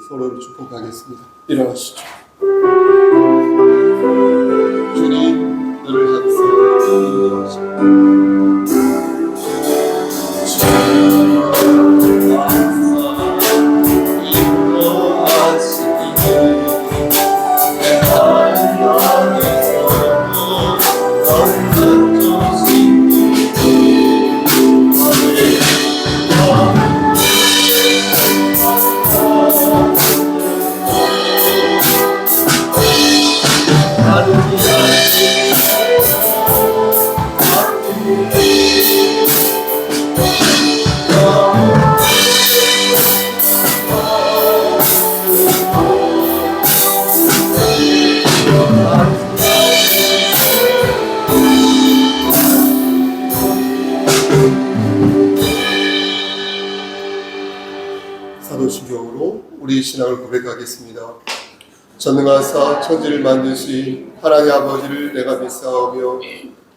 서로를 축복하겠습니다. 일어나시죠. 주님, 너를 항상 사도신경으로 우리 신앙을 고백하겠습니다. 전능하사 천지를 만드신 하나님 아버지를 내가 믿사오며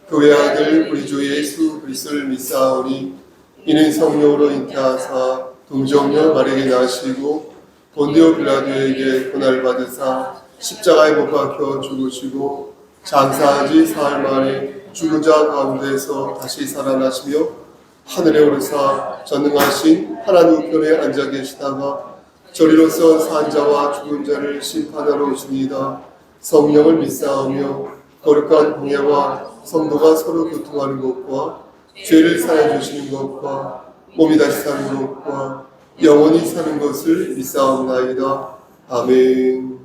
그의 아들 우리 주 예수 그리스도를 믿사오니 이는 성령으로 잉태하사 동정녀 마리아에게 나시고 본디오 빌라도에게 고난을 받으사 십자가에 못 박혀 죽으시고 장사하지 사흘 만에 죽은 자 가운데서 다시 살아나시며 하늘에 오르사 전능하신 하나님 우편에 앉아 계시다가 저리로서 산 자와 죽은 자를 심판하러 오시니이다. 성령을 믿사오며 거룩한 공예와 성도가 서로 교통하는 것과 죄를 사해 주시는 것과 몸이 다시 사는 것과 영원히 사는 것을 믿사옵나이다. 아멘.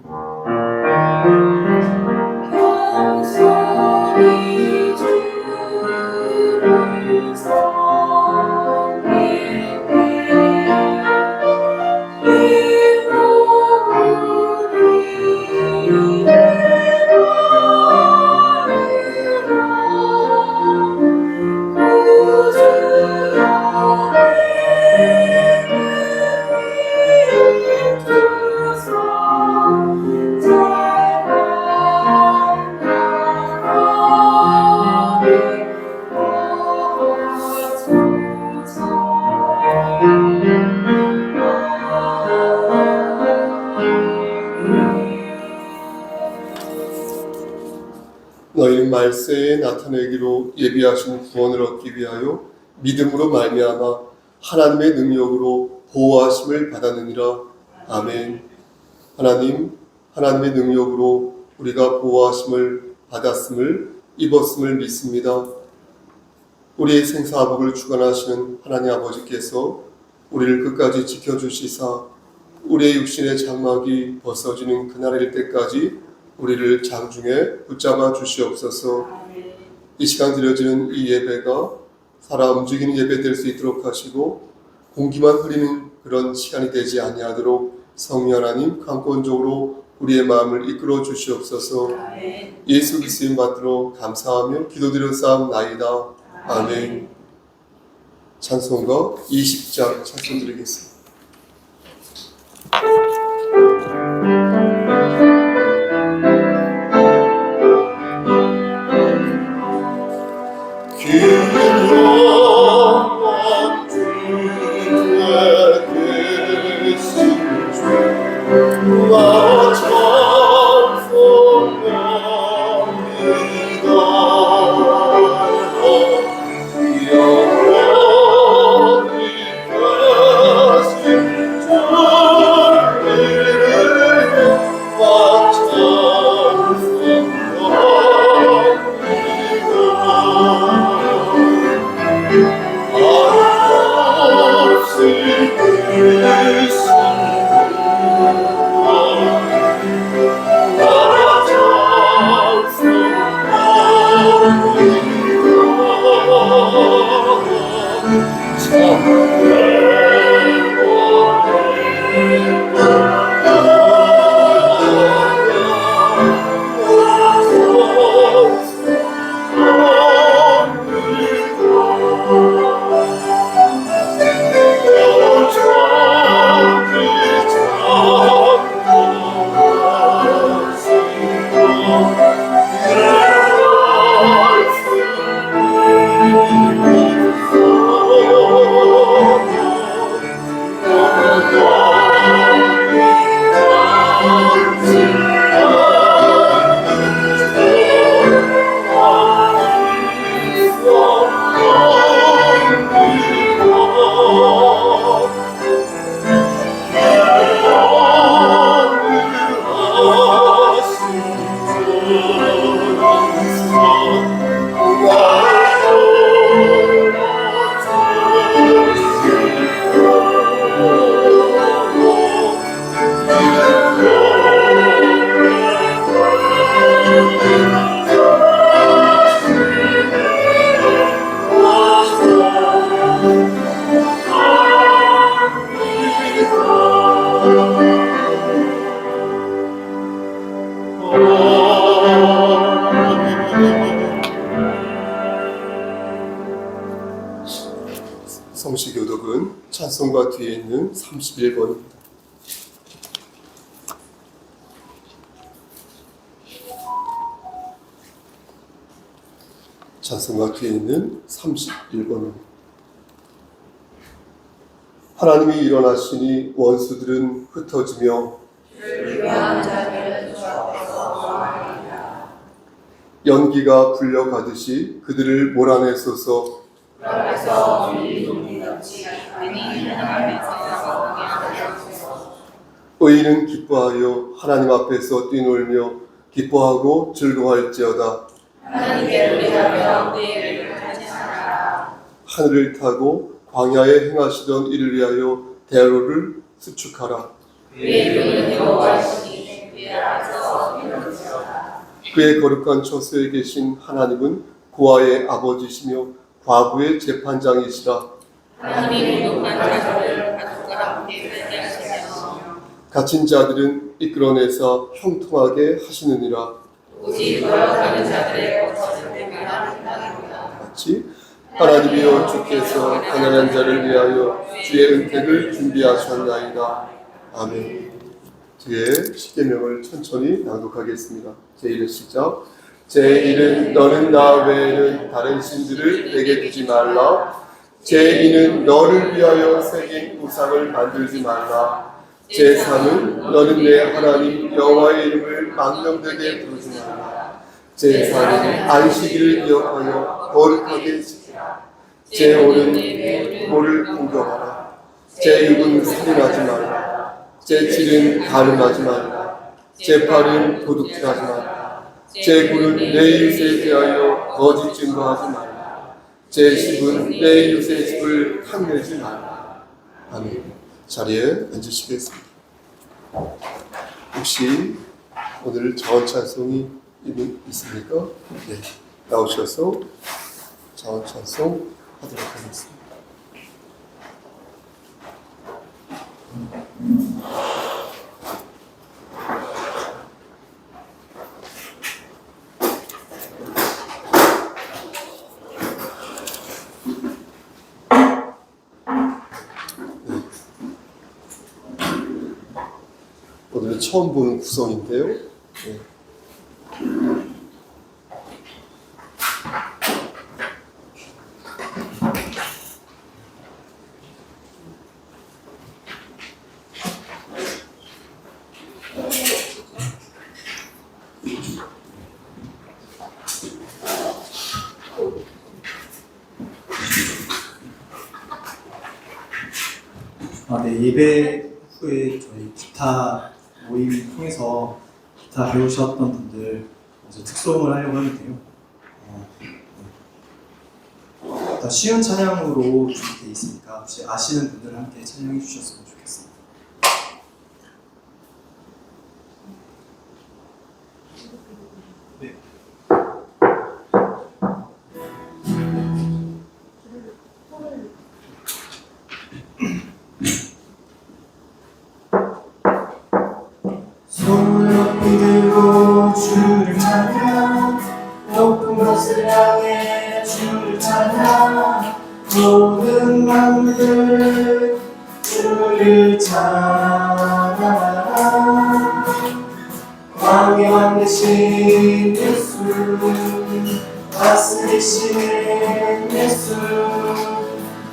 너희는 말세에 나타내기로 예비하신 구원을 얻기 위하여 믿음으로 말미암아 하나님의 능력으로 보호하심을 받았느니라. 아멘. 하나님, 하나님의 능력으로 우리가 보호하심을 받았음을 입었음을 믿습니다. 우리의 생사복을 주관하시는 하나님 아버지께서 우리를 끝까지 지켜주시사 우리의 육신의 장막이 벗어지는 그날일 때까지 우리를 장중에 붙잡아 주시옵소서. 이 시간 드려지는 이 예배가 살아 움직이는 예배 될 수 있도록 하시고 공기만 흐리는 그런 시간이 되지 아니하도록 성령 하나님 강권적으로 우리의 마음을 이끌어 주시옵소서. 예수 그리스도의 받들어 감사하며 기도드렸사옵나이다. 아멘. 찬송가 20장 찬송 드리겠습니다. 영원히 31번입니다. 찬송가 뒤에 있는 31번입니다. 하나님이 일어나시니 원수들은 흩어지며 연기가 불려가듯이 그들을 몰아내소서. 의인은 기뻐하여 하나님 앞에서 뛰놀며 기뻐하고 즐거워할지어다. 하늘을 타고 광야에 행하시던 이를 위하여 대로를 수축하라. 그의 거룩한 처소에 계신 하나님은 고아의 아버지시며 과부의 재판장이시라. 갇힌 자들은 이끌어내사 형통하게 하시느니라. 같이 하나님이여 주께서 가난한 자를 위하여 주의 은택을 준비하셨나이다. 아멘. 뒤에 십계명을 천천히 낭독하겠습니다. 제1의 시작. 제1은 너는 나 외에는 다른 신들을 내게 두지 말라. 제2는 너를 위하여 새긴 우상을 만들지 말라. 제3은 너는 내 하나님 여호와의 이름을 망령되게 부르지 말라. 제4는 안식일을 기억하여 거룩하게 지키라. 제5는 모를 공경하라. 제6은 살인하지 말라. 제7은 가늠하지 말라. 제8은 도둑질하지 말라. 제9는 내 이웃에 대하여 거짓 증거하지 말라. 제10은 내 이웃의 집을 탐내지 말라. 아멘. 자리에 앉으시겠습니다. 혹시 오늘 자원 찬송이 있습니까? 네, 나오셔서 자원 찬송 하도록 하겠습니다. 오늘 처음 보는 구성인데요. 네. 네, 예배 후에 저희 기타 모임 통해서 기타 배우셨던 분들 먼저 특송을 하려고 하는데요. 일단 쉬운 찬양으로 준비되어 있으니까 혹시 아시는 분들 함께 찬양해 주셨으면 좋겠습니다. 네. 들고 주를 찬양 높은 곳을 향해 주를 찬양 모든 만물들 주를 찬양하라. 광야왕 되신 예수 다스리시는 예수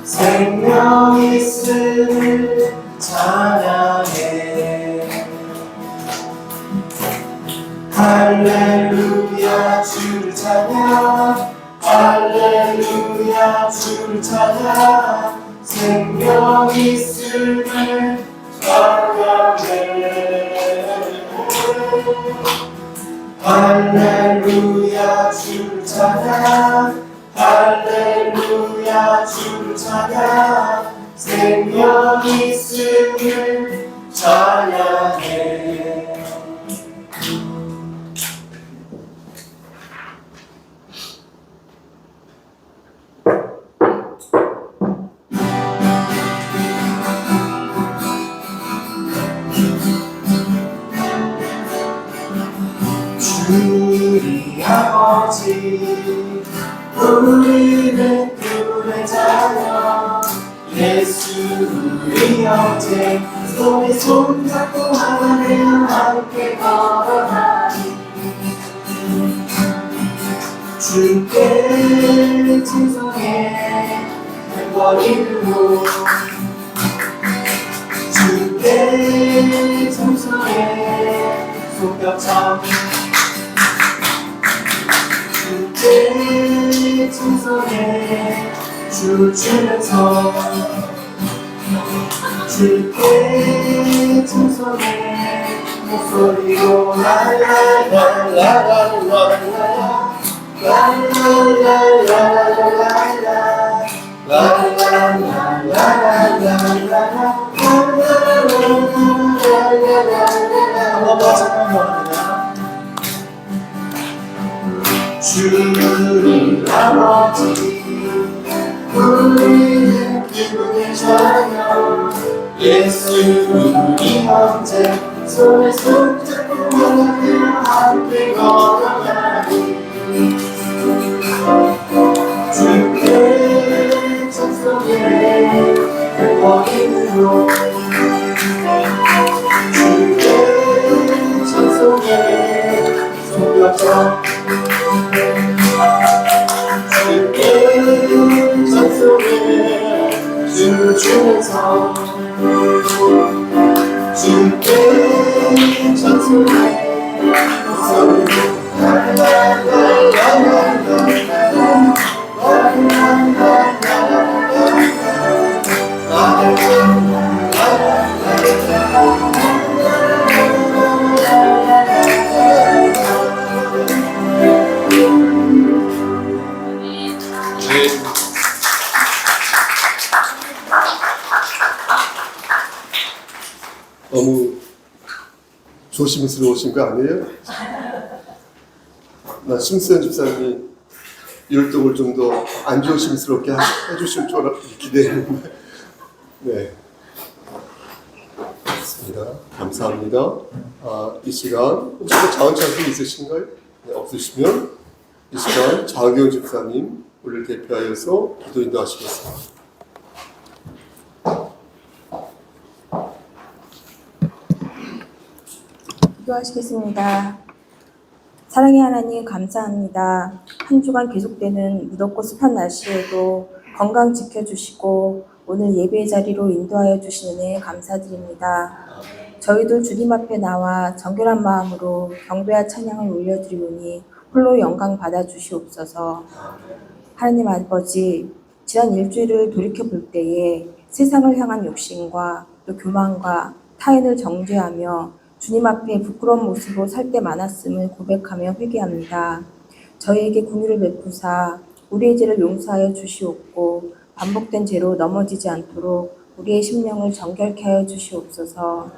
생명 있음을 찬양해. 할렐루야 주를 찬양 할렐루야 주를 찬양 생명 있음을 찬양해. 할렐루야 주를 찬양 할렐루야 주를 찬양 생명 있음을 찬양해. 우리 아버지 우리는 그분의 자녀 예수 우리 형제 손에 손잡고 하나님 함께 걸어가니 주께 찬송해 행거리로 주께 찬송해 손뼉쳐 주께 찬송해 춤을 추면서 주께 찬송해 목소리로 랄랄랄랄랄랄랄라 주님 아버지 우리는 기쁘게 찬양 예수 우리 형제 손에 손잡고 하나님 함께 걸어가니 주께 찬송해 행복으로 주께 찬송해 손뼉쳐 주께 찬송해 춤을 추면서 주께 찬송해 목소리로 너무 조심스러우신 거 아니에요? 나 심수현 집사님이 율동을 좀 더 안 조심스럽게 해주실 줄 기대했는데 네, 좋습니다. 감사합니다. 이 시간 혹시 자원 찬송 있으신가요? 네, 없으시면 이 시간 장기훈 집사님 우리를 대표하여서 기도 인도하시겠습니다. 기도하시겠습니다. 사랑의 하나님 감사합니다. 한 주간 계속되는 무덥고 습한 날씨에도 건강 지켜주시고 오늘 예배의 자리로 인도하여 주신 은혜에 감사드립니다. 저희도 주님 앞에 나와 정결한 마음으로 경배와 찬양을 올려드리오니 홀로 영광 받아주시옵소서. 하나님 아버지, 지난 일주일을 돌이켜볼 때에 세상을 향한 욕심과 또 교만과 타인을 정죄하며 주님 앞에 부끄러운 모습으로 살 때 많았음을 고백하며 회개합니다. 저희에게 긍휼을 베푸사 우리의 죄를 용서하여 주시옵고 반복된 죄로 넘어지지 않도록 우리의 심령을 정결케 하여 주시옵소서.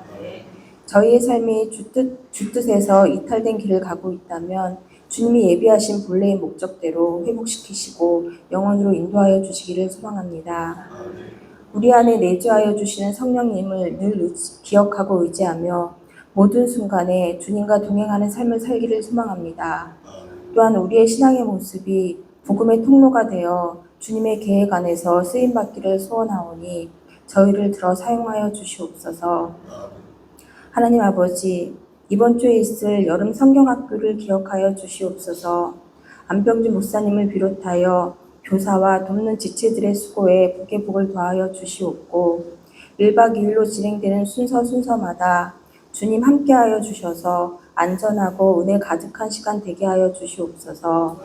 저희의 삶이 주 뜻에서 이탈된 길을 가고 있다면 주님이 예비하신 본래의 목적대로 회복시키시고 영원으로 인도하여 주시기를 소망합니다. 우리 안에 내주하여 주시는 성령님을 늘 기억하고 의지하며 모든 순간에 주님과 동행하는 삶을 살기를 소망합니다. 또한 우리의 신앙의 모습이 복음의 통로가 되어 주님의 계획 안에서 쓰임받기를 소원하오니 저희를 들어 사용하여 주시옵소서. 하나님 아버지, 이번 주에 있을 여름 성경학교를 기억하여 주시옵소서. 안병준 목사님을 비롯하여 교사와 돕는 지체들의 수고에 복의 복을 더하여 주시옵고 1박 2일로 진행되는 순서마다 주님 함께하여 주셔서 안전하고 은혜 가득한 시간 되게 하여 주시옵소서.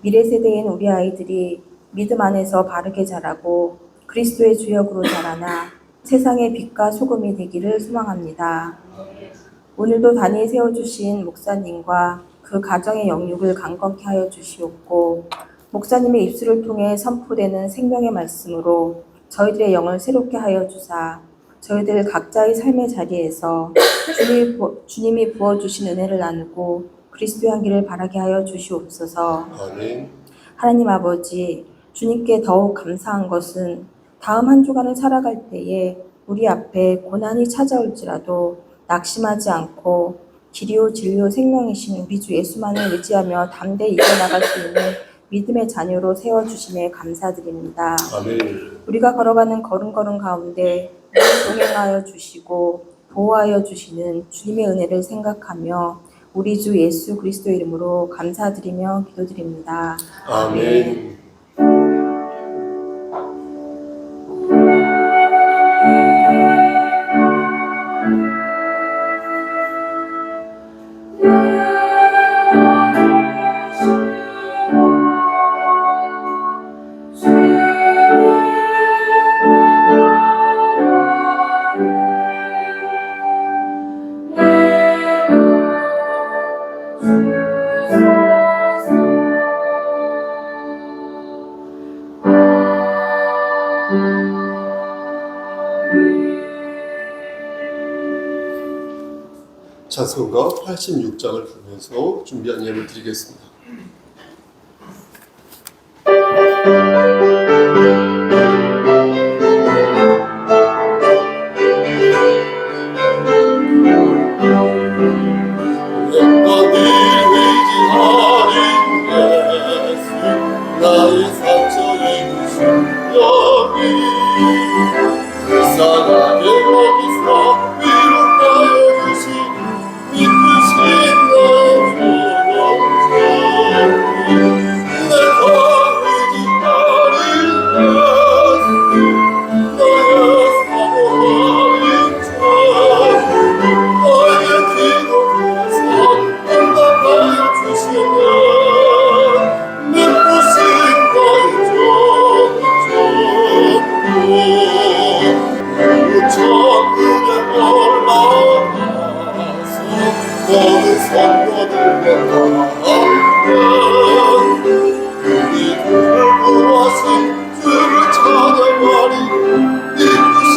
미래 세대인 우리 아이들이 믿음 안에서 바르게 자라고 그리스도의 주역으로 자라나 세상의 빛과 소금이 되기를 소망합니다. 오늘도 단위에 세워주신 목사님과 그 가정의 영육을 강건케 하여 주시옵고 목사님의 입술을 통해 선포되는 생명의 말씀으로 저희들의 영을 새롭게 하여 주사 저희들 각자의 삶의 자리에서 주님이 부어주신 은혜를 나누고 그리스도의 향기를 바라게 하여 주시옵소서. 아멘. 하나님 아버지, 주님께 더욱 감사한 것은 다음 한 주간을 살아갈 때에 우리 앞에 고난이 찾아올지라도 낙심하지 않고 길이요 진리요 생명이신 우리 주 예수만을 의지하며 담대히 이겨나갈 수 있는 믿음의 자녀로 세워주심에 감사드립니다. 아멘. 우리가 걸어가는 걸음걸음 가운데 동행하여 주시고 보호하여 주시는 주님의 은혜를 생각하며 우리 주 예수 그리스도 이름으로 감사드리며 기도드립니다. 아멘. 찬송가 86장을 부르면서 준비한 예물 드리겠습니다. 나의 상처 입으신 여기 불쌍하게 여기서 위로하여 주신 이끄신 나 내가 의지하는 예수 나의 사모하는 자 나의 기도에서 응답하여 주시는 모든 성도들 내가하면 우리 그를 구하신 주를 찬양하리 이끄신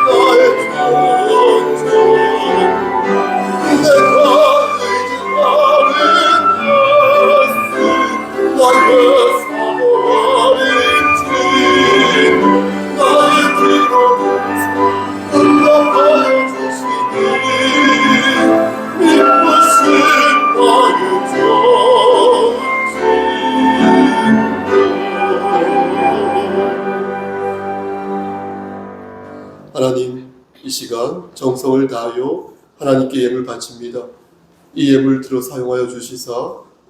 나의 전쟁 내가 의지하는 예수 나의 사모하는 주 나의 기도에서 응답하여 주시니 하나님, 이 시간 정성을 다하여 하나님께 예물 바칩니다. 이 예물 들어 사용하여 주시사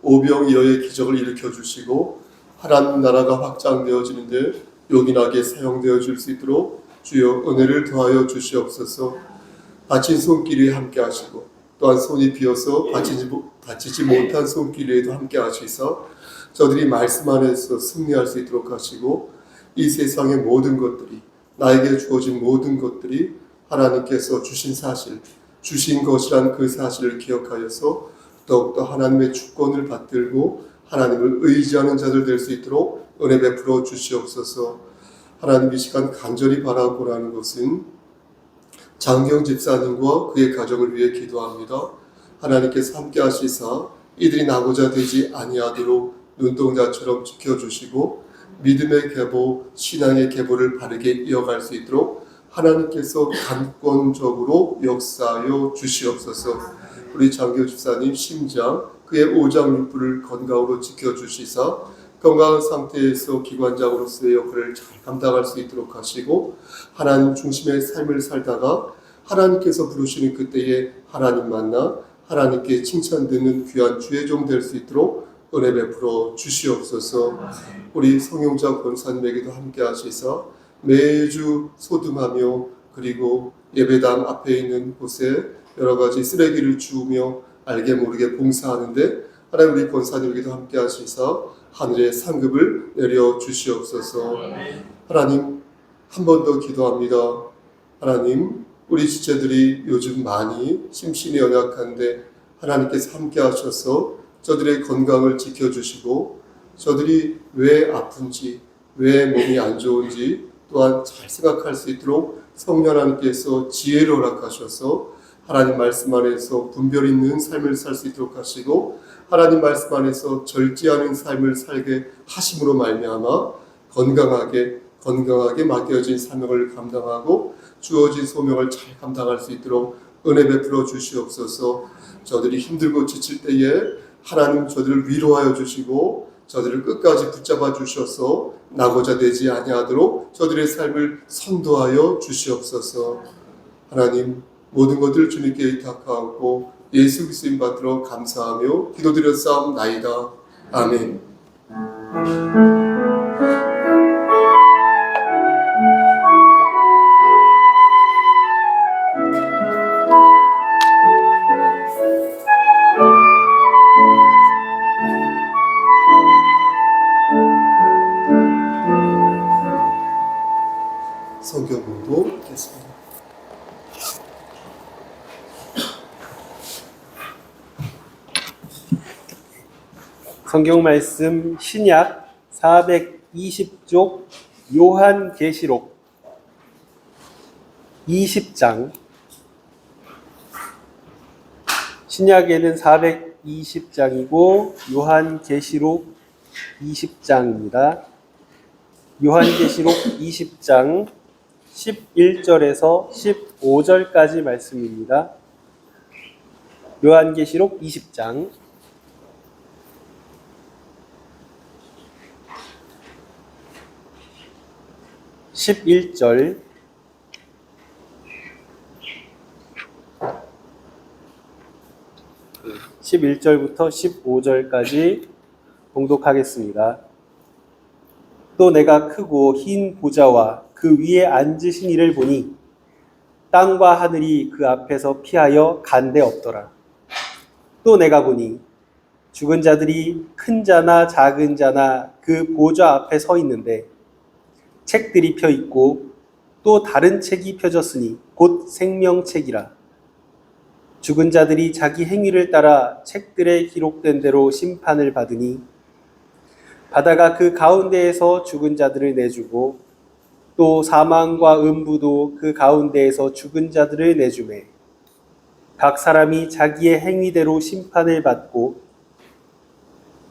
오병이어의 기적을 일으켜 주시고 하나님 나라가 확장되어지는데 요긴하게 사용되어 줄 수 있도록 주여 은혜를 더하여 주시옵소서. 다친 손길이 함께 하시고 또한 손이 비어서 다치지 못한 손길에도 함께 하시사 저들이 말씀 안에서 승리할 수 있도록 하시고 이 세상의 모든 것들이 나에게 주어진 모든 것들이 하나님께서 주신 사실, 주신 것이란 그 사실을 기억하여서 더욱더 하나님의 주권을 받들고 하나님을 의지하는 자들 될 수 있도록 은혜 베풀어 주시옵소서. 하나님 이 시간 간절히 바라고 하는 것은 장경 집사님과 그의 가정을 위해 기도합니다. 하나님께서 함께 하시사 이들이 나고자 되지 아니하도록 눈동자처럼 지켜주시고 믿음의 계보, 신앙의 계보를 바르게 이어갈 수 있도록 하나님께서 강권적으로 역사하여 주시옵소서. 우리 장교 집사님 심장, 그의 오장육부를 건강으로 지켜주시사 건강한 상태에서 기관장으로서의 역할을 잘 감당할 수 있도록 하시고 하나님 중심의 삶을 살다가 하나님께서 부르시는 그때에 하나님 만나 하나님께 칭찬듣는 귀한 주의 종 될 수 있도록 은혜 베풀어 주시옵소서. 우리 성용자 권사님에게도 함께 하시사 매주 소등하며 그리고 예배당 앞에 있는 곳에 여러 가지 쓰레기를 주우며 알게 모르게 봉사하는데 하나님 우리 권사님에게도 함께 하시사 하늘의 상급을 내려 주시옵소서. 하나님 한 번 더 기도합니다. 하나님 우리 지체들이 요즘 많이 심신이 연약한데 하나님께서 함께 하셔서 저들의 건강을 지켜주시고 저들이 왜 아픈지 왜 몸이 안 좋은지 또한 잘 생각할 수 있도록 성령 하나님께서 지혜를 허락하셔서 하나님 말씀 안에서 분별 있는 삶을 살 수 있도록 하시고 하나님 말씀 안에서 절제하는 삶을 살게 하심으로 말미암아 건강하게 맡겨진 사명을 감당하고 주어진 소명을 잘 감당할 수 있도록 은혜 베풀어 주시옵소서. 저들이 힘들고 지칠 때에 하나님 저들을 위로하여 주시고 저들을 끝까지 붙잡아 주셔서 낙오자 되지 아니하도록 저들의 삶을 선도하여 주시옵소서. 하나님, 모든 것들 주님께 의탁하고 예수 그리스도 받들어 감사하며 기도드렸사옵나이다. 아멘. 성경 공부하겠습니다. 성경 말씀 신약 420쪽 요한계시록 20장. 신약에는 420장이고 요한계시록 20장입니다. 요한계시록 20장 11절에서 15절까지 말씀입니다. 요한계시록 20장 11절 11절부터 15절까지 봉독하겠습니다. 또 내가 크고 흰 보좌와 그 위에 앉으신 이를 보니 땅과 하늘이 그 앞에서 피하여 간데 없더라. 또 내가 보니 죽은 자들이 큰 자나 작은 자나 그 보좌 앞에 서 있는데 책들이 펴 있고 또 다른 책이 펴졌으니 곧 생명책이라. 죽은 자들이 자기 행위를 따라 책들에 기록된 대로 심판을 받으니 바다가 그 가운데에서 죽은 자들을 내주고 또 사망과 음부도 그 가운데에서 죽은 자들을 내주매 각 사람이 자기의 행위대로 심판을 받고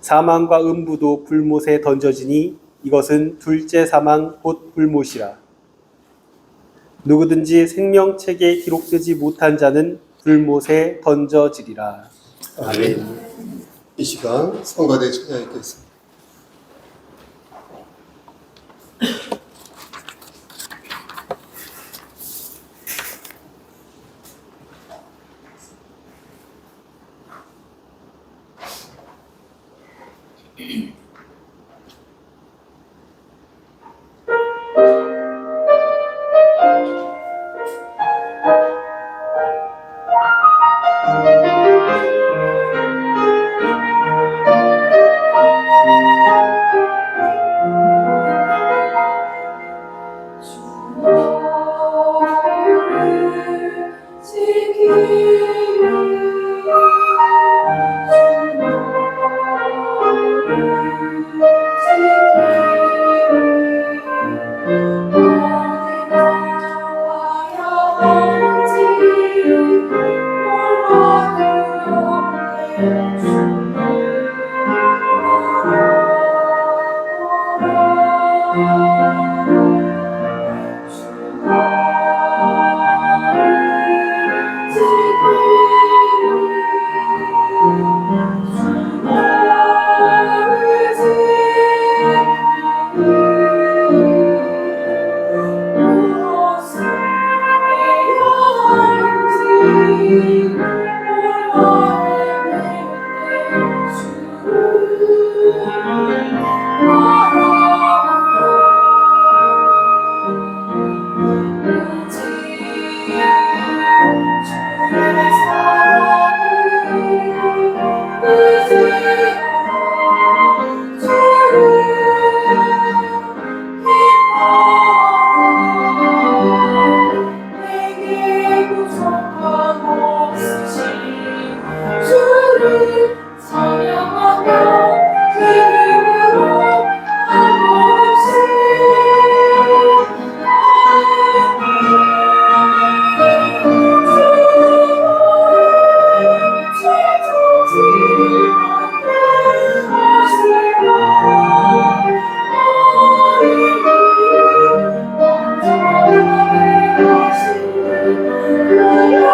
사망과 음부도 불못에 던져지니 이것은 둘째 사망 곧 불못이라. 누구든지 생명책에 기록되지 못한 자는 불못에 던져지리라. 아멘. 이 시간 성가대 찬양하겠습니다.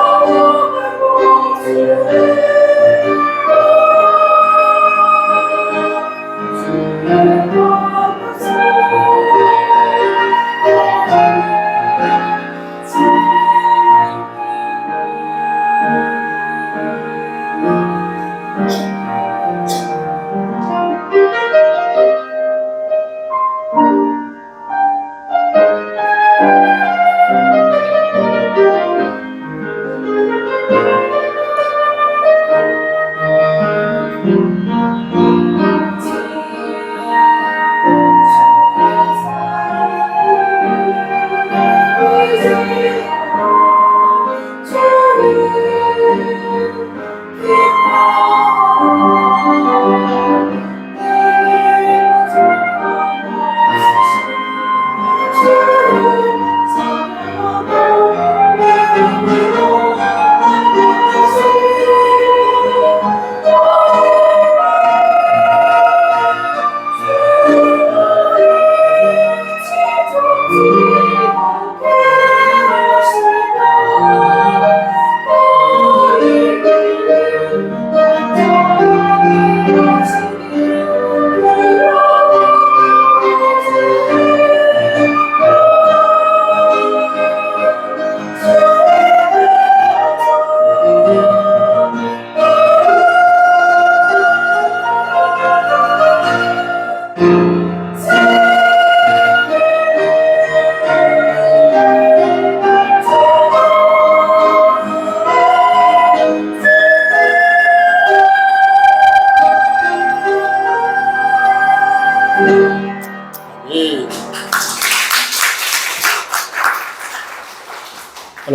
Oh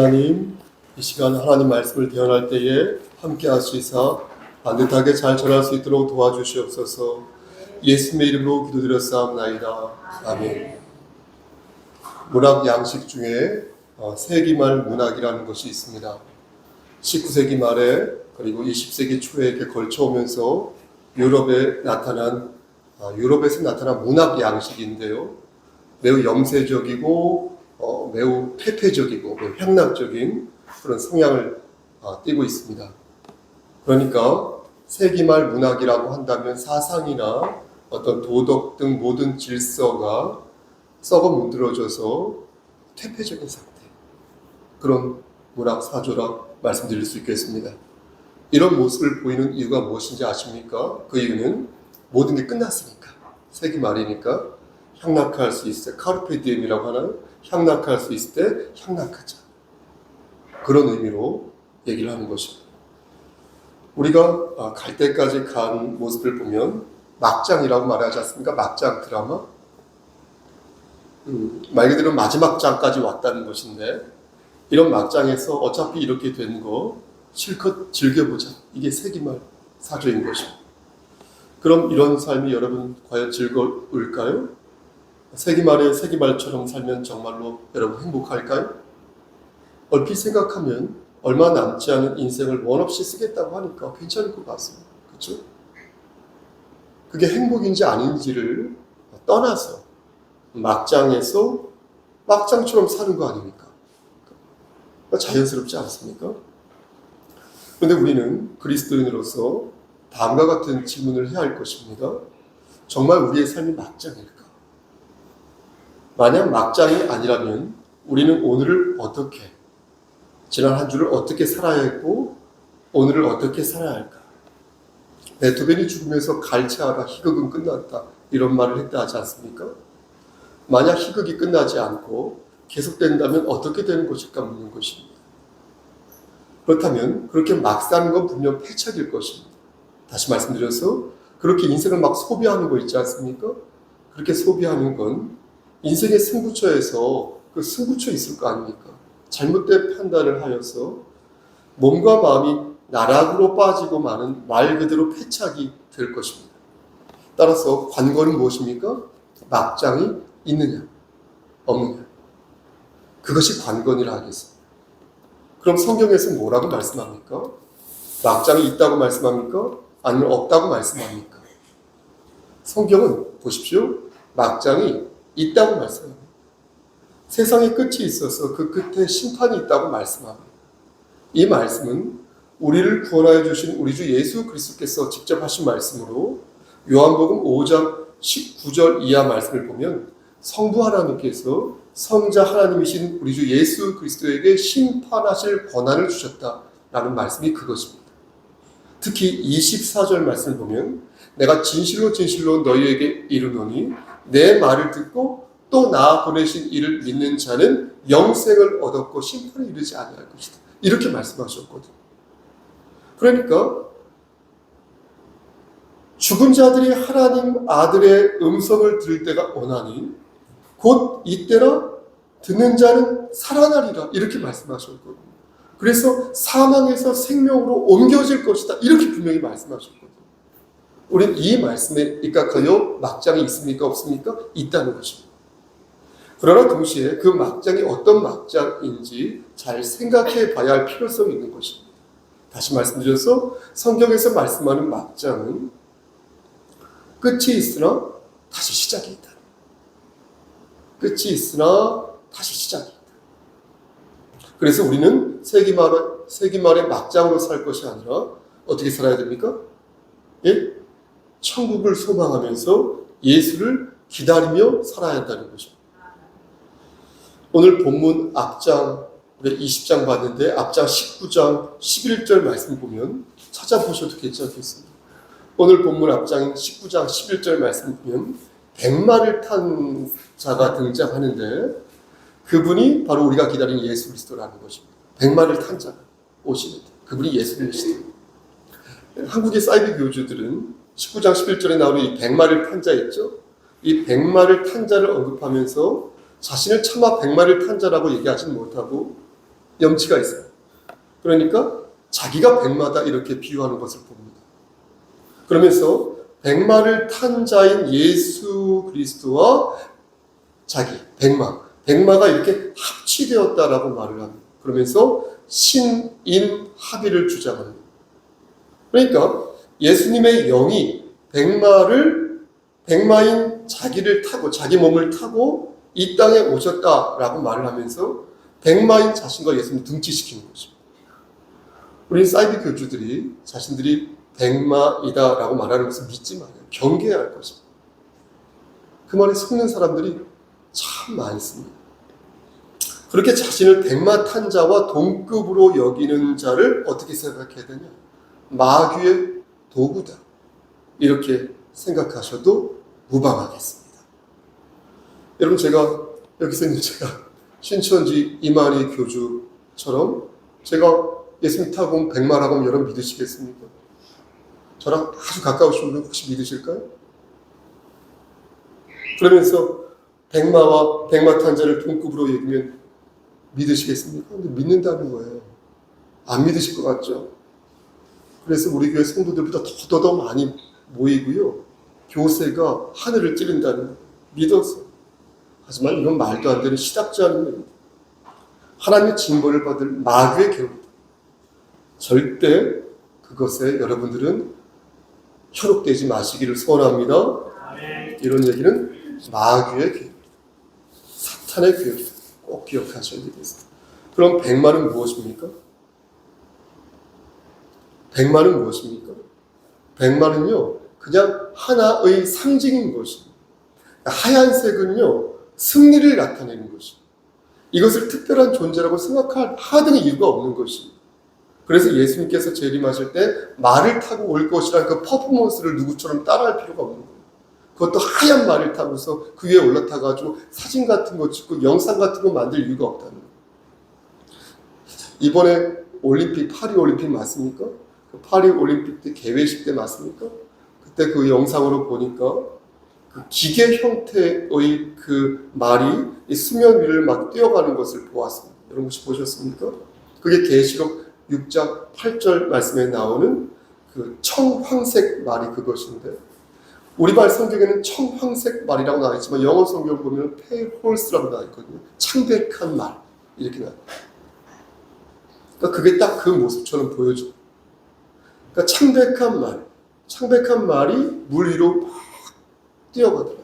하나님, 이 시간 하나님 말씀을 대언할 때에 함께 하시사 반듯하게 잘 전할 수 있도록 도와주시옵소서. 예수님의 이름으로 기도드렸사옵나이다. 아멘. 문학 양식 중에 세기말 문학이라는 것이 있습니다. 19세기 말에 그리고 20세기 초에 이렇게 걸쳐오면서 유럽에서 나타난 문학 양식인데요. 매우 염세적이고 매우 폐폐적이고 매우 향락적인 그런 성향을 띠고 있습니다. 그러니까 세기말 문학이라고 한다면 사상이나 어떤 도덕 등 모든 질서가 썩어 문드러져서 퇴폐적인 상태, 그런 문학 사조라 말씀드릴 수 있겠습니다. 이런 모습을 보이는 이유가 무엇인지 아십니까? 그 이유는 모든 게 끝났으니까, 세기 말이니까 향락할 수 있을 때, 카르페 디엠이라고 하나요? 향락할 수 있을 때 향락하자, 그런 의미로 얘기를 하는 것입니다. 우리가 갈 때까지 간 모습을 보면 막장이라고 말하지 않습니까? 막장 드라마. 말 그대로 마지막 장까지 왔다는 것인데, 이런 막장에서 어차피 이렇게 된 거 실컷 즐겨보자, 이게 세기말 사조인 것입니다. 그럼 이런 삶이 여러분 과연 즐거울까요? 세기말처럼 살면 정말로 여러분 행복할까요? 얼핏 생각하면 얼마 남지 않은 인생을 원 없이 쓰겠다고 하니까 괜찮을 것 같습니다. 그렇죠? 그게 행복인지 아닌지를 떠나서 막장에서 막장처럼 사는 거 아닙니까? 자연스럽지 않습니까? 그런데 우리는 그리스도인으로서 다음과 같은 질문을 해야 할 것입니다. 정말 우리의 삶이 막장일까? 만약 막장이 아니라면 우리는 오늘을 어떻게, 지난 한 주를 어떻게 살아야 했고 오늘을 어떻게 살아야 할까? 베토벤이 죽으면서 갈채하다 희극은 끝났다, 이런 말을 했다 하지 않습니까? 만약 희극이 끝나지 않고 계속된다면 어떻게 되는 것일까 묻는 것입니다. 그렇다면 그렇게 막 사는 건 분명 패착일 것입니다. 다시 말씀드려서 그렇게 인생을 막 소비하는 거 있지 않습니까? 그렇게 소비하는 건 인생의 승부처에서 그 승부처 있을 거 아닙니까? 잘못된 판단을 하여서 몸과 마음이 나락으로 빠지고 마는 말 그대로 패착이 될 것입니다. 따라서 관건은 무엇입니까? 막장이 있느냐 없느냐, 그것이 관건이라 하겠습니다. 그럼 성경에서 뭐라고 말씀합니까? 막장이 있다고 말씀합니까? 아니면 없다고 말씀합니까? 성경은 보십시오, 막장이 있다고 말씀합니다. 세상의 끝이 있어서 그 끝에 심판이 있다고 말씀합니다. 이 말씀은 우리를 구원하여 주신 우리 주 예수 그리스도께서 직접 하신 말씀으로 요한복음 5장 19절 이하 말씀을 보면 성부 하나님께서 성자 하나님이신 우리 주 예수 그리스도에게 심판하실 권한을 주셨다라는 말씀이 그것입니다. 특히 24절 말씀을 보면 내가 진실로 진실로 너희에게 이르노니 내 말을 듣고 또 나 보내신 이를 믿는 자는 영생을 얻었고 심판에 이르지 아니할 것이다, 이렇게 말씀하셨거든요. 그러니까 죽은 자들이 하나님 아들의 음성을 들을 때가 오나니 곧 이때라 듣는 자는 살아나리라, 이렇게 말씀하셨거든요. 그래서 사망에서 생명으로 옮겨질 것이다, 이렇게 분명히 말씀하셨거든요. 우리는 이 말씀에 입각하여 막장이 있습니까 없습니까? 있다는 것입니다. 그러나 동시에 그 막장이 어떤 막장인지 잘 생각해 봐야 할 필요성이 있는 것입니다. 다시 말씀드려서 성경에서 말씀하는 막장은 끝이 있으나 다시 시작이 있다. 끝이 있으나 다시 시작이 있다. 그래서 우리는 세기말의 막장으로 살 것이 아니라 어떻게 살아야 됩니까? 예? 천국을 소망하면서 예수를 기다리며 살아야 한다는 것입니다. 오늘 본문 앞장 우리 20장 봤는데 앞장 19장 11절 말씀 보면 찾아보셔도 괜찮겠습니다. 오늘 본문 앞장 19장 11절 말씀 보면 백마를 탄 자가 등장하는데 그분이 바로 우리가 기다리는 예수 그리스도라는 것입니다. 백마를 탄 자가 오시는데 그분이 예수 그리스도. 한국의 사이비 교주들은 19장 11절에 나오는 이 백마를 탄 자 있죠? 이 백마를 탄 자를 언급하면서 자신을 차마 백마를 탄 자라고 얘기하지는 못하고 염치가 있어요. 그러니까 자기가 백마다 이렇게 비유하는 것을 봅니다. 그러면서 백마를 탄 자인 예수 그리스도와 자기, 백마가 이렇게 합치되었다라고 말을 합니다. 그러면서 신인 합의를 주장합니다. 그러니까 예수님의 영이 백마인 자기를 타고, 자기 몸을 타고 이 땅에 오셨다라고 말을 하면서 백마인 자신과 예수님을 등치시키는 것입니다. 우리 사이비 교주들이 자신들이 백마이다라고 말하는 것을 믿지 말아요. 경계해야 할 것입니다. 그 말에 속는 사람들이 참 많습니다. 그렇게 자신을 백마 탄 자와 동급으로 여기는 자를 어떻게 생각해야 되냐? 마귀의 도구다. 이렇게 생각하셔도 무방하겠습니다. 여러분, 여기서 제가 신천지 이만희 교주처럼 제가 예수님 타고 온 백마라고 하면 여러분 믿으시겠습니까? 저랑 아주 가까우신 분은 혹시 믿으실까요? 그러면서 백마 탄 자를 동급으로 여기면 믿으시겠습니까? 근데 믿는다는 거예요. 안 믿으실 것 같죠? 그래서 우리 교회 성도들보다 더 많이 모이고요. 교세가 하늘을 찌른다는 거예요. 믿었어. 하지만 이건 말도 안 되는 시답지 않은 일입니다. 하나님의 징벌을 받을 마귀의 계획입니다. 절대 그것에 여러분들은 현혹되지 마시기를 소원합니다. 이런 얘기는 마귀의 계획입니다. 사탄의 계획입니다. 꼭 기억하셔야 되겠습니다. 그럼 백마는 무엇입니까? 백마는요, 그냥 하나의 상징인 것입니다. 하얀색은요, 승리를 나타내는 것입니다. 이것을 특별한 존재라고 생각하는 이유가 없는 것입니다. 그래서 예수님께서 재림하실 때 말을 타고 올 것이라는 그 퍼포먼스를 누구처럼 따라할 필요가 없는 거예요. 그것도 하얀 말을 타고서 그 위에 올라타가지고 사진 같은 거 찍고 영상 같은 거 만들 이유가 없다는 거예요. 이번에 파리 올림픽 맞습니까? 그 파리 올림픽 때 개회식 때 맞습니까? 그때 그 영상으로 보니까 그 기계 형태의 그 말이 이 수면 위를 막 뛰어가는 것을 보았습니다. 여러분 혹시 보셨습니까? 그게 계시록 6장 8절 말씀에 나오는 그 청황색 말이 그것인데, 우리말 성경에는 청황색 말이라고 나와 있지만 영어 성경 보면 pale horse라고 나와 있거든요. 창백한 말 이렇게 나와요. 그러니까 그게 딱 그 모습처럼 보여줘. 그러니까 창백한 말이 물 위로 막 뛰어가더라고요.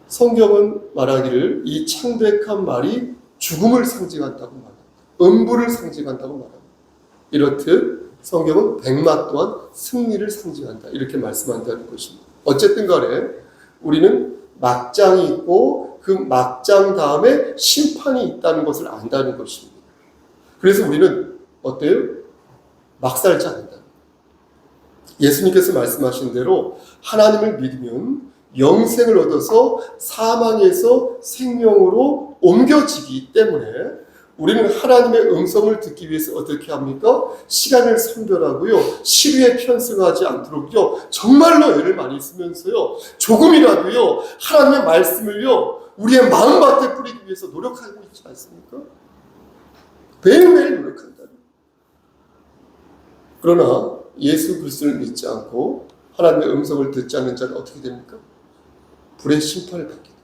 성경은 말하기를 이 창백한 말이 죽음을 상징한다고 말합니다. 음부를 상징한다고 말합니다. 이렇듯 성경은 백마 또한 승리를 상징한다. 이렇게 말씀한다는 것입니다. 어쨌든 간에 우리는 막장이 있고 그 막장 다음에 심판이 있다는 것을 안다는 것입니다. 그래서 우리는 어때요? 막 살지 않는다. 예수님께서 말씀하신 대로 하나님을 믿으면 영생을 얻어서 사망에서 생명으로 옮겨지기 때문에 우리는 하나님의 음성을 듣기 위해서 어떻게 합니까? 시간을 선별하고요. 시류에 편승하지 않도록요. 정말로 애를 많이 쓰면서요. 조금이라도요. 하나님의 말씀을요. 우리의 마음밭에 뿌리기 위해서 노력하고 있지 않습니까? 매일매일 노력한다. 그러나 예수 그리스도를 믿지 않고 하나님의 음성을 듣지 않는 자는 어떻게 됩니까? 불의 심판을 받게 됩니다.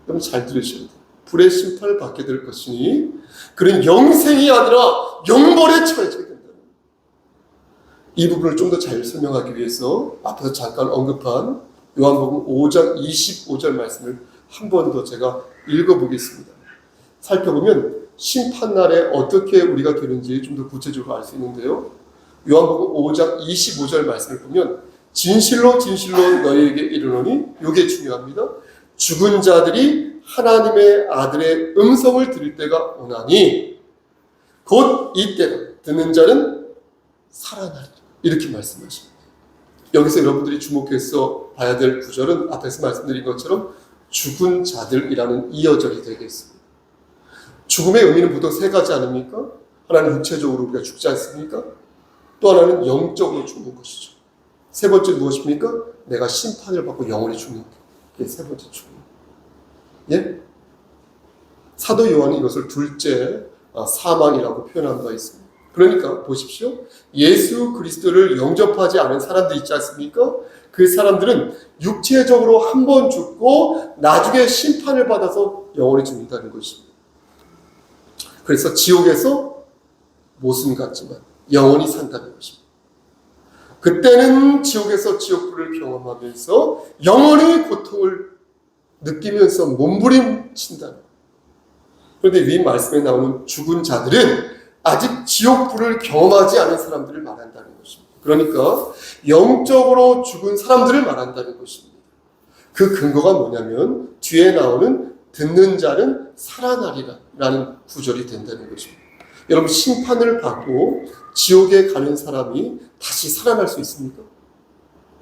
여러분 잘 들으셔야 돼요. 불의 심판을 받게 될 것이니 그는 영생이 아니라 영벌에 처해지게 된다. 이 부분을 좀 더 잘 설명하기 위해서 앞에서 잠깐 언급한 요한복음 5장 25절 말씀을 한 번 더 제가 읽어보겠습니다. 살펴보면 심판날에 어떻게 우리가 되는지 좀 더 구체적으로 알 수 있는데요. 요한복음 5장 25절 말씀을 보면 진실로 진실로 너희에게 이르노니, 이게 중요합니다. 죽은 자들이 하나님의 아들의 음성을 들을 때가 오나니 곧 이때가 듣는 자는 살아나리라. 이렇게 말씀하십니다. 여기서 여러분들이 주목해서 봐야 될 구절은 앞에서 말씀드린 것처럼 죽은 자들이라는 이어절이 되겠습니다. 죽음의 의미는 보통 세 가지 아닙니까? 하나는 육체적으로 우리가 죽지 않습니까? 또 하나는 영적으로 죽는 것이죠. 세 번째 무엇입니까? 내가 심판을 받고 영원히 죽는 것. 이게 세 번째 죽음. 예? 사도 요한이 이것을 둘째 사망이라고 표현한 바 있습니다. 그러니까 보십시오. 예수 그리스도를 영접하지 않은 사람들 있지 않습니까? 그 사람들은 육체적으로 한 번 죽고 나중에 심판을 받아서 영원히 죽는다는 것입니다. 그래서 지옥에서 못은 같지만 영원히 산다는 것입니다. 그때는 지옥에서 지옥불을 경험하면서 영원히 고통을 느끼면서 몸부림친다는 거예요. 그런데 위 말씀에 나오는 죽은 자들은 아직 지옥불을 경험하지 않은 사람들을 말한다는 것입니다. 그러니까 영적으로 죽은 사람들을 말한다는 것입니다. 그 근거가 뭐냐면 뒤에 나오는 듣는 자는 살아나리라 라는 구절이 된다는 것입니다. 여러분, 심판을 받고 지옥에 가는 사람이 다시 살아날 수 있습니까?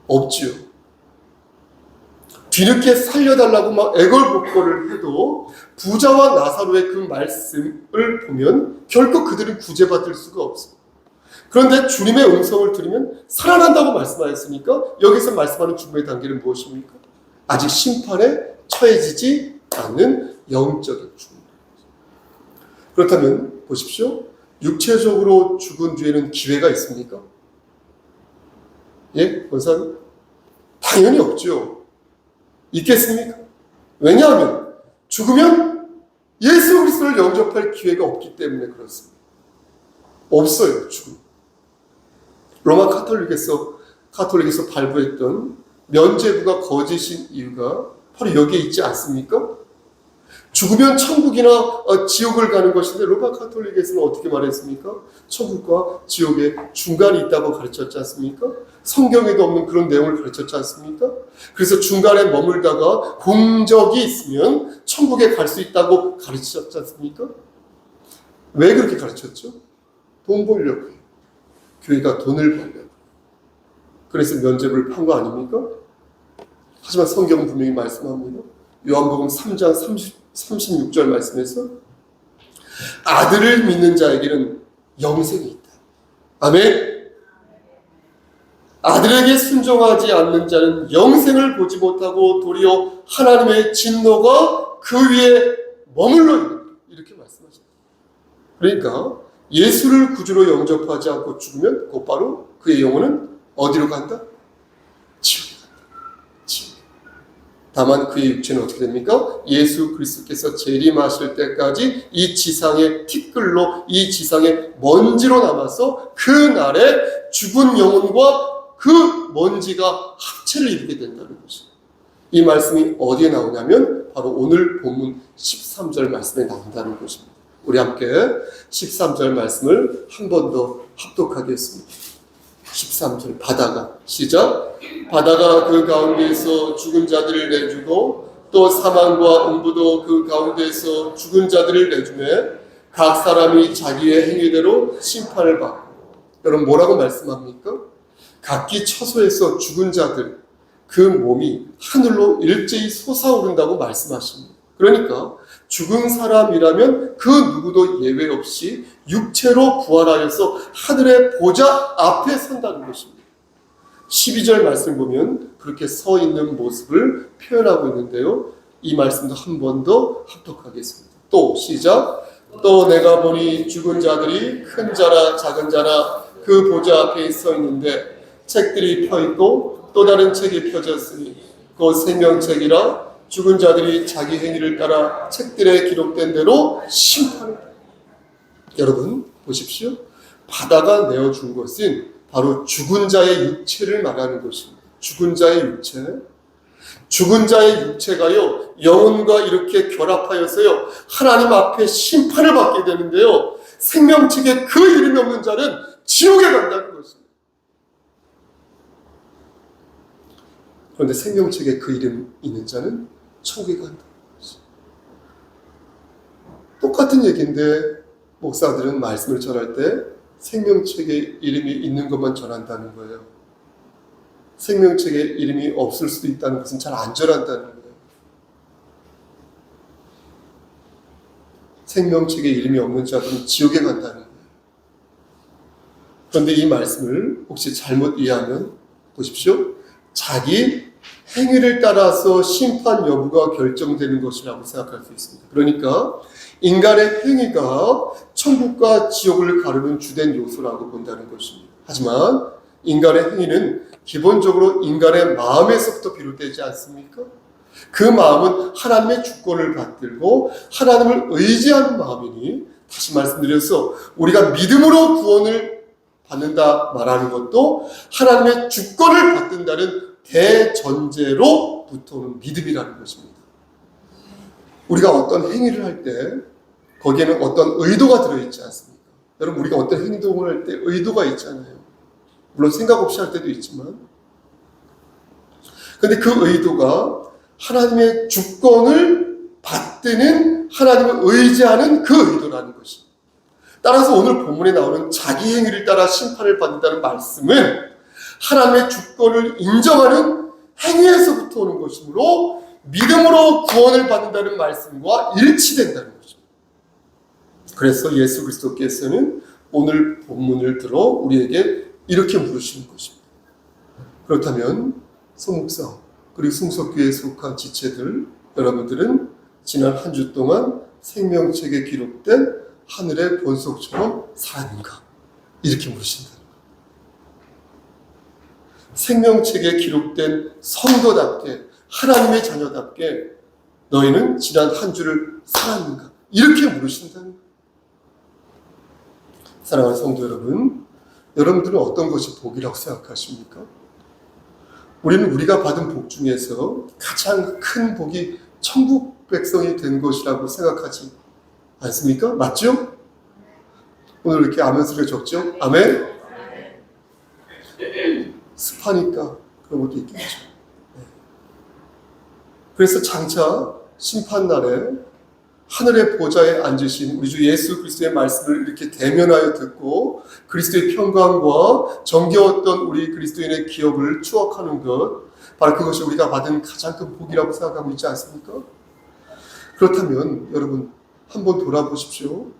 없지요. 뒤늦게 살려달라고 막 애걸복걸을 해도 부자와 나사로의 그 말씀을 보면 결코 그들은 구제받을 수가 없습니다. 그런데 주님의 음성을 들으면 살아난다고 말씀하였으니까 여기서 말씀하는 죽음의 단계는 무엇입니까? 아직 심판에 처해지지 않는 영적인 죽음. 그렇다면 보십시오. 육체적으로 죽은 뒤에는 기회가 있습니까? 예? 원사님? 당연히 없죠. 있겠습니까? 왜냐하면 죽으면 예수 그리스도를 영접할 기회가 없기 때문에 그렇습니다. 없어요, 죽음. 로마 카톨릭에서 발부했던 면죄부가 거짓인 이유가 바로 여기에 있지 않습니까? 죽으면 천국이나 지옥을 가는 것인데 로마 카톨릭에서는 어떻게 말했습니까? 천국과 지옥의 중간이 있다고 가르쳤지 않습니까? 성경에도 없는 그런 내용을 가르쳤지 않습니까? 그래서 중간에 머물다가 공적이 있으면 천국에 갈 수 있다고 가르쳤지 않습니까? 왜 그렇게 가르쳤죠? 돈 벌려고 해요. 교회가 돈을 벌려고. 그래서 면죄부를 판 거 아닙니까? 하지만 성경은 분명히 말씀합니다. 요한복음 3장 36절 말씀에서 아들을 믿는 자에게는 영생이 있다. 아멘. 아들에게 순종하지 않는 자는 영생을 보지 못하고 도리어 하나님의 진노가 그 위에 머물러 있다. 이렇게 말씀하십니다. 그러니까 예수를 구주로 영접하지 않고 죽으면 곧바로 그의 영혼은 어디로 간다? 지옥에 간다. 지옥에. 다만 그의 육체는 어떻게 됩니까? 예수 그리스도께서 재림하실 때까지 이 지상의 티끌로, 이 지상의 먼지로 남아서 그 날에 죽은 영혼과 그 먼지가 합체를 이루게 된다는 것입니다. 이 말씀이 어디에 나오냐면 바로 오늘 본문 13절 말씀에 나온다는 것입니다. 우리 함께 13절 말씀을 한 번 더 합독하겠습니다. 13절 바다가 시작. 바다가 그 가운데에서 죽은 자들을 내주고 또 사망과 음부도 그 가운데에서 죽은 자들을 내주매 각 사람이 자기의 행위대로 심판을 받고. 여러분 뭐라고 말씀합니까? 각기 처소에서 죽은 자들 그 몸이 하늘로 일제히 솟아오른다고 말씀하십니다. 그러니까 죽은 사람이라면 그 누구도 예외 없이 육체로 부활하여서 하늘의 보좌 앞에 선다는 것입니다. 12절 말씀 보면 그렇게 서 있는 모습을 표현하고 있는데요. 이 말씀도 한 번 더 합독하겠습니다. 또 시작. 또 내가 보니 죽은 자들이 큰 자나 작은 자나 그 보좌 앞에 서 있는데 책들이 펴있고 또 다른 책이 펴졌으니 곧 생명책이라 죽은 자들이 자기 행위를 따라 책들에 기록된 대로 심판을. 여러분 보십시오. 바다가 내어준 것은 바로 죽은 자의 육체를 말하는 것입니다. 죽은 자의 육체. 죽은 자의 육체가요 영혼과 이렇게 결합하여서요 하나님 앞에 심판을 받게 되는데요 생명책에 그 이름이 없는 자는 지옥에 간다는 것입니다. 그런데 생명책에 그 이름 있는 자는 천국에 간다는 것입니다. 똑같은 얘기인데 목사들은 말씀을 전할 때 생명책에 이름이 있는 것만 전한다는 거예요. 생명책에 이름이 없을 수도 있다는 것은 잘 안 전한다는 거예요. 생명책에 이름이 없는 자들은 지옥에 간다는 거예요. 그런데 이 말씀을 혹시 잘못 이해하면 보십시오. 자기 행위를 따라서 심판 여부가 결정되는 것이라고 생각할 수 있습니다. 그러니까 인간의 행위가 천국과 지옥을 가르는 주된 요소라고 본다는 것입니다. 하지만 인간의 행위는 기본적으로 인간의 마음에서부터 비롯되지 않습니까? 그 마음은 하나님의 주권을 받들고 하나님을 의지하는 마음이니, 다시 말씀드려서 우리가 믿음으로 구원을 받는다 말하는 것도 하나님의 주권을 받든다는 대전제로부터 오는 믿음이라는 것입니다. 우리가 어떤 행위를 할 때 거기에는 어떤 의도가 들어있지 않습니까? 여러분, 우리가 어떤 행동을 할 때 의도가 있잖아요. 물론 생각 없이 할 때도 있지만, 근데 그 의도가 하나님의 주권을 받드는, 하나님을 의지하는 그 의도라는 것입니다. 따라서 오늘 본문에 나오는 자기 행위를 따라 심판을 받는다는 말씀은 하나님의 주권을 인정하는 행위에서부터 오는 것이므로 믿음으로 구원을 받는다는 말씀과 일치된다는 것입니다. 그래서 예수 그리스도께서는 오늘 본문을 들어 우리에게 이렇게 물으시는 것입니다. 그렇다면 송목사 그리고 승석교회에 속한 지체들, 여러분들은 지난 한 주 동안 생명책에 기록된 하늘의 본속처럼 살았는가? 이렇게 물으신다. 생명책에 기록된 성도답게, 하나님의 자녀답게 너희는 지난 한 주를 살았는가? 이렇게 물으신다는 거예요. 사랑하는 성도 여러분, 여러분들은 어떤 것이 복이라고 생각하십니까? 우리는 우리가 받은 복 중에서 가장 큰 복이 천국 백성이 된 것이라고 생각하지 않습니까? 맞죠? 오늘 이렇게 아멘 소리가 적죠? 아멘? 습하니까 그런 것도 있겠죠. 그래서 장차 심판날에 하늘의 보좌에 앉으신 우리 주 예수 그리스도의 말씀을 이렇게 대면하여 듣고 그리스도의 평강과 정겨웠던 우리 그리스도인의 기업을 추억하는 것, 바로 그것이 우리가 받은 가장 큰 복이라고 생각하고 있지 않습니까? 그렇다면 여러분 한번 돌아보십시오.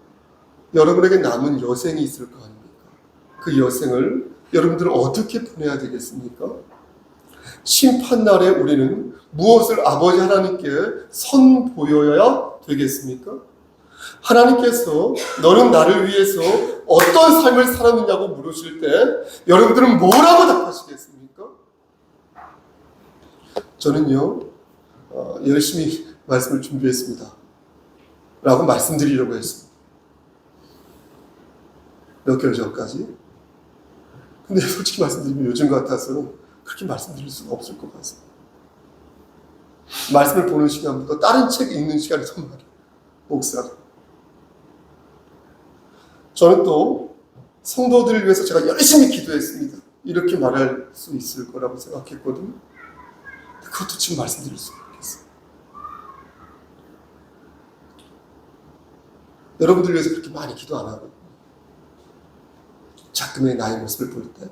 여러분에게 남은 여생이 있을 거 아닙니까? 그 여생을 여러분들은 어떻게 보내야 되겠습니까? 심판날에 우리는 무엇을 아버지 하나님께 선보여야 되겠습니까? 하나님께서 너는 나를 위해서 어떤 삶을 살았느냐고 물으실 때 여러분들은 뭐라고 답하시겠습니까? 저는요 열심히 말씀을 준비했습니다 라고 말씀드리려고 했습니다. 몇 개월 전까지. 근데 솔직히 말씀드리면 요즘 같아서는 그렇게 말씀드릴 수가 없을 것 같습니다. 말씀을 보는 시간보다 다른 책 읽는 시간이 더 많아요. 목사가. 저는 또 성도들을 위해서 제가 열심히 기도했습니다. 이렇게 말할 수 있을 거라고 생각했거든요. 그것도 지금 말씀드릴 수가 없겠어요. 여러분들 위해서 그렇게 많이 기도 안 하거든요. 자금의 나의 모습을 볼 때.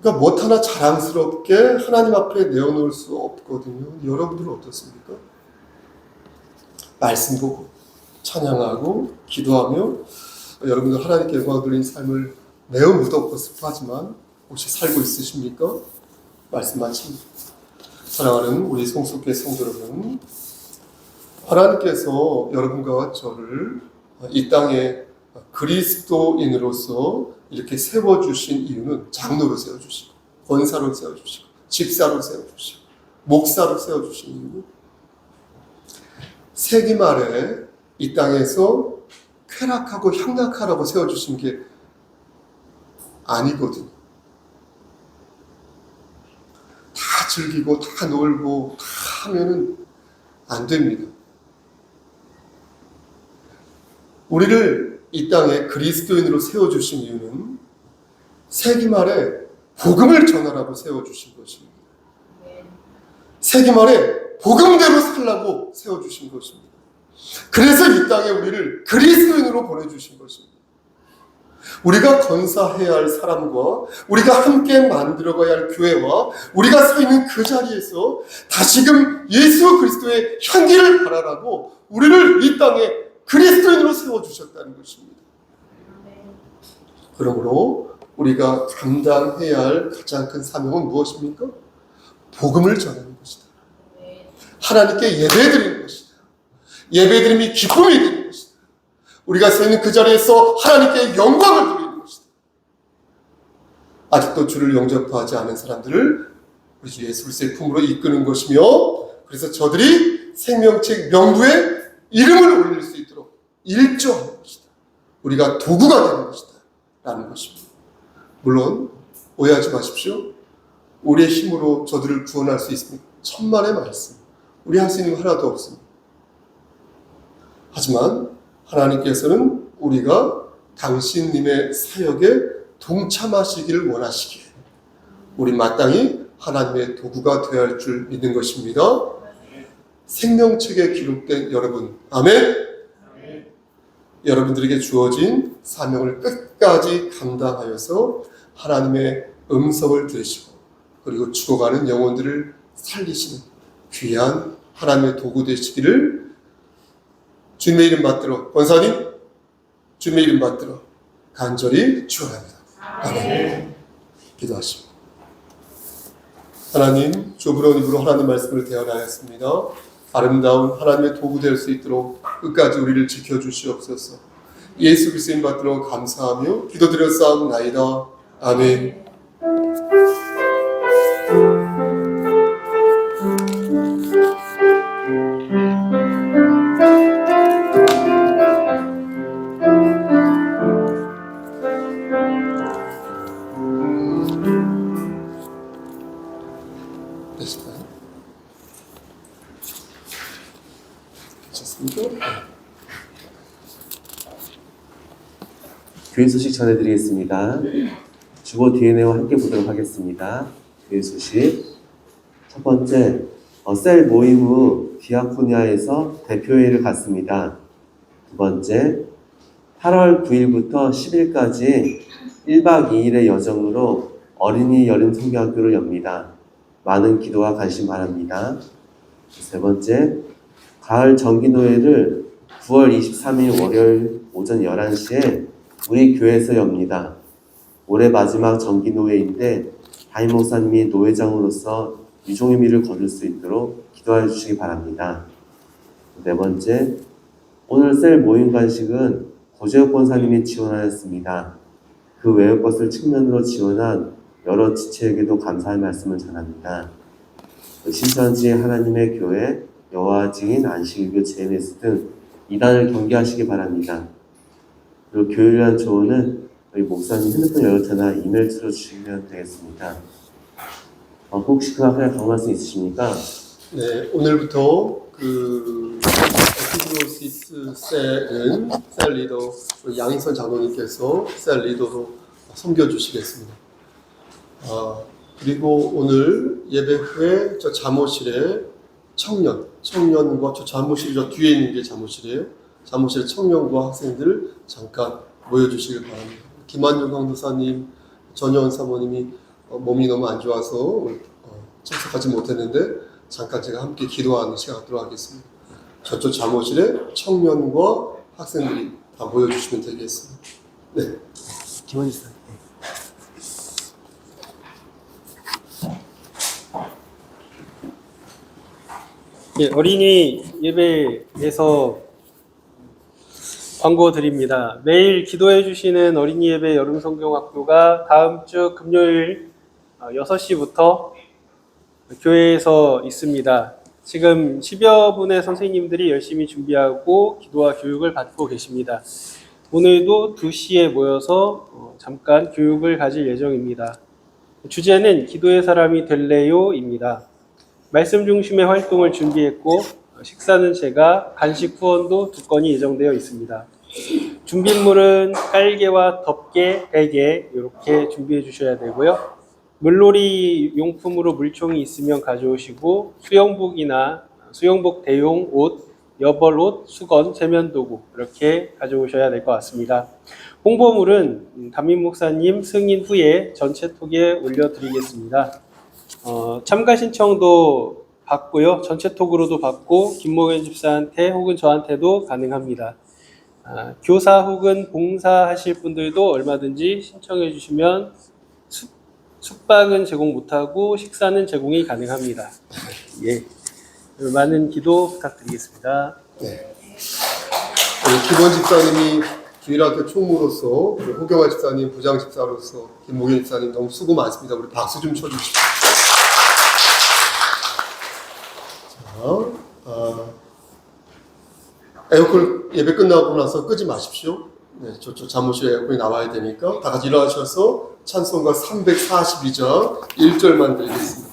그러니까 못 하나 자랑스럽게 하나님 앞에 내어놓을 수 없거든요. 여러분들은 어떻습니까? 말씀 보고 찬양하고 기도하며 여러분들 하나님께 영광 돌리는 삶을 매우 무덥고 습하지만 혹시 살고 있으십니까? 말씀 마칩니다. 사랑하는 우리 송숙교회 성도 여러분, 하나님께서 여러분과 저를 이 땅에 그리스도인으로서 이렇게 세워주신 이유는 장로로 세워주시고 권사로 세워주시고 집사로 세워주시고 목사로 세워주신 이유, 세기 말에 이 땅에서 쾌락하고 향락하라고 세워주신 게 아니거든요. 다 즐기고 다 놀고 다 하면은 안 됩니다. 우리를 이 땅에 그리스도인으로 세워주신 이유는 세기 말에 복음을 전하라고 세워주신 것입니다. 세기 말에 복음대로 살라고 세워주신 것입니다. 그래서 이 땅에 우리를 그리스도인으로 보내주신 것입니다. 우리가 건사해야 할 사람과 우리가 함께 만들어가야 할 교회와 우리가 서 있는 그 자리에서 다시금 예수 그리스도의 향기를 발하라고 우리를 이 땅에 그리스도인으로 세워주셨다는 것입니다. 그러므로 우리가 감당해야 할 가장 큰 사명은 무엇입니까? 복음을 전하는 것이다. 하나님께 예배드리는 것이다. 예배드림이 기쁨이 되는 것이다. 우리가 서 있는 그 자리에서 하나님께 영광을 돌리는 것이다. 아직도 주를 영접하지 않은 사람들을 우리 주 예수 그리스도의 품으로 이끄는 것이며, 그래서 저들이 생명책 명부에 이름을 올릴 수 있도록 일조하는 것이다. 우리가 도구가 되는 것이다 라는 것입니다. 물론 오해하지 마십시오. 우리의 힘으로 저들을 구원할 수 있습니까? 천만의 말씀. 우리 할 수 있는 거 하나도 없습니다. 하지만 하나님께서는 우리가 당신님의 사역에 동참하시기를 원하시기에 우리 마땅히 하나님의 도구가 되어야 할 줄 믿는 것입니다. 생명책에 기록된 여러분, 아멘? 여러분들에게 주어진 사명을 끝까지 감당하여서 하나님의 음성을 들으시고 그리고 죽어가는 영혼들을 살리시는 귀한 하나님의 도구 되시기를 주님의 이름 받들어, 권사님 주님의 이름 받들어 간절히 축원합니다. 아멘. 기도하십니다. 하나님, 좁은 입으로 하나님 말씀을 대언하였습니다. 아름다운 하나님의 도구 될 수 있도록 끝까지 우리를 지켜주시옵소서. 예수 그리스도 이름 받들어 감사하며 기도드렸사옵나이다. 아멘. 되실까요? 괜찮습니까? 교회 소식 전해드리겠습니다. 주보 DNA와 함께 보도록 하겠습니다. 교회 소식. 첫 번째, 셀 모임 후 디아코니아에서 대표회의를 갖습니다. 두 번째, 8월 9일부터 10일까지 1박 2일의 여정으로 어린이 여름 성경학교를 엽니다. 많은 기도와 관심 바랍니다. 세 번째, 가을 정기노회를 9월 23일 월요일 오전 11시에 우리 교회에서 엽니다. 올해 마지막 정기노회인데 담임 목사님이 노회장으로서 유종의 미를 거둘 수 있도록 기도해 주시기 바랍니다. 네 번째, 오늘 셀 모임 간식은 고재혁 권사님이 지원하였습니다. 그 외의 것을 측면으로 지원한 여러 지체에게도 감사의 말씀을 전합니다. 신천지 하나님의 교회, 여호와 증인, 안식일교, JMS 등 이단을 경계하시기 바랍니다. 그리고 교회를 위한 조언은 저희 목사님 핸드폰 연락처나 이메일로 주시면 되겠습니다. 혹시 그 앞에 더 말씀 있으십니까? 네, 오늘부터 에피드로시스 셀은 셀 리더 양희선 장로님께서 셀 리더로 섬겨주시겠습니다. 그리고 오늘 예배 후에 저 잠옷실에 청년과 저 잠옷실이 저 뒤에 있는 게 잠옷실이에요. 잠옷실에 청년과 학생들 잠깐 모여주시길 바랍니다. 김한용 강도사님, 전여원 사모님이 몸이 너무 안 좋아서 참석하지 못했는데 잠깐 제가 함께 기도하는 시간 갖도록 하겠습니다. 저쪽 잠옷실에 청년과 학생들이 다 모여주시면 되겠습니다. 네. 김원희 사. 예, 어린이 예배에서 광고 드립니다. 매일 기도해 주시는 어린이 예배 여름 성경학교가 다음 주 금요일 6시부터 교회에서 있습니다. 지금 10여 분의 선생님들이 열심히 준비하고 기도와 교육을 받고 계십니다. 오늘도 2시에 모여서 잠깐 교육을 가질 예정입니다. 주제는 기도의 사람이 될래요입니다. 말씀 중심의 활동을 준비했고 식사는 제가, 간식 후원도 2건이 예정되어 있습니다. 준비물은 깔개와 덮개, 베개 이렇게 준비해 주셔야 되고요. 물놀이 용품으로 물총이 있으면 가져오시고 수영복이나 수영복 대용 옷, 여벌옷, 수건, 세면도구 이렇게 가져오셔야 될 것 같습니다. 홍보물은 담임 목사님 승인 후에 전체 톡에 올려드리겠습니다. 참가 신청도 받고요. 전체 톡으로도 받고 김목현 집사한테 혹은 저한테도 가능합니다. 교사 혹은 봉사하실 분들도 얼마든지 신청해 주시면 숙박은 제공 못하고 식사는 제공이 가능합니다. 예, 많은 기도 부탁드리겠습니다. 네. 기본 집사님이 주일학교 총무로서, 그리고 호경아 집사님 부장 집사로서, 김목현 집사님 너무 수고 많습니다. 우리 박수 좀 쳐주십시오. 자, 에어컨 예배 끝나고 나서 끄지 마십시오. 네, 저쪽 잠옷에 에어컨이 나와야 되니까 다 같이 일어나셔서 찬송가 342장 1절만 드리겠습니다.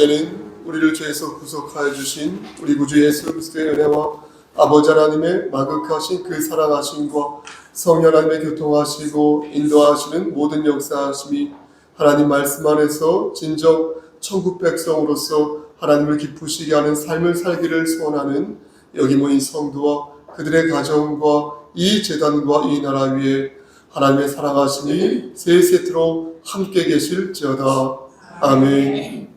이제는 우리를 죄에서 구속하여 주신 우리 구주 예수 그리스도의 은혜와 아버지 하나님의 마극하신 그 사랑하심과 성령 하나님의 교통하시고 인도하시는 모든 역사하심이 하나님 말씀 안에서 진정 천국 백성으로서 하나님을 기쁘시게 하는 삶을 살기를 소원하는 여기 모인 성도와 그들의 가정과 이 재단과 이 나라 위에 하나님의 사랑하심이 세세토록 함께 계실지어다. 아멘.